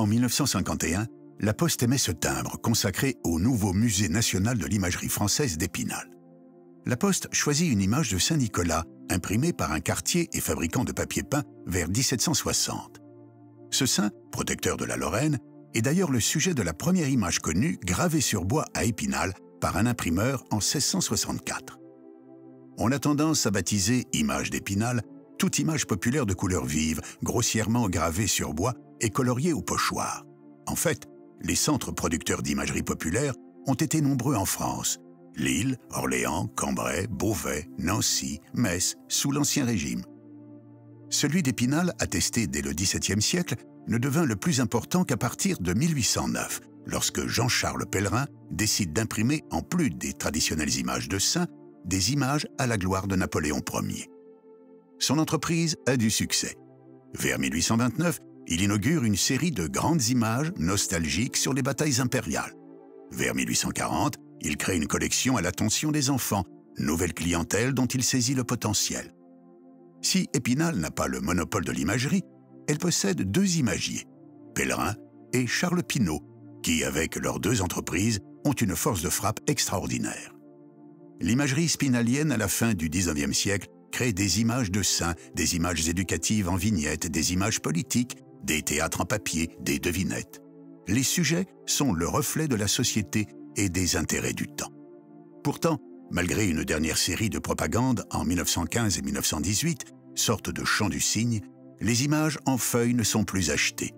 En 1951, la Poste émet ce timbre consacré au nouveau musée national de l'imagerie française d'Épinal. La Poste choisit une image de Saint-Nicolas, imprimée par un cartier et fabricant de papier peint vers 1760. Ce saint, protecteur de la Lorraine, est d'ailleurs le sujet de la première image connue gravée sur bois à Épinal par un imprimeur en 1664. On a tendance à baptiser image d'Épinal toute image populaire de couleur vive, grossièrement gravée sur bois et coloriée au pochoir. En fait, les centres producteurs d'imagerie populaire ont été nombreux en France: Lille, Orléans, Cambrai, Beauvais, Nancy, Metz, sous l'Ancien Régime. Celui d'Épinal, attesté dès le XVIIe siècle, ne devint le plus important qu'à partir de 1809, lorsque Jean-Charles Pellerin décide d'imprimer, en plus des traditionnelles images de saints, des images à la gloire de Napoléon Ier. Son entreprise a du succès. Vers 1829, il inaugure une série de grandes images nostalgiques sur les batailles impériales. Vers 1840, il crée une collection à l'attention des enfants, nouvelle clientèle dont il saisit le potentiel. Si Épinal n'a pas le monopole de l'imagerie, elle possède deux imagiers, Pellerin et Charles Pinault, qui, avec leurs deux entreprises, ont une force de frappe extraordinaire. L'imagerie spinalienne à la fin du XIXe siècle crée des images de saints, des images éducatives en vignettes, des images politiques, des théâtres en papier, des devinettes. Les sujets sont le reflet de la société et des intérêts du temps. Pourtant, malgré une dernière série de propagande en 1915 et 1918, sorte de chant du cygne, les images en feuilles ne sont plus achetées.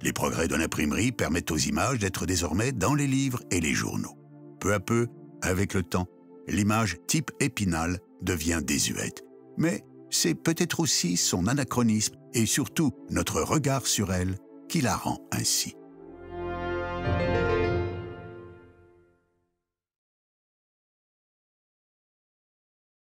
Les progrès de l'imprimerie permettent aux images d'être désormais dans les livres et les journaux. Peu à peu, avec le temps, l'image type Épinal devient désuète. Mais c'est peut-être aussi son anachronisme et surtout notre regard sur elle qui la rend ainsi.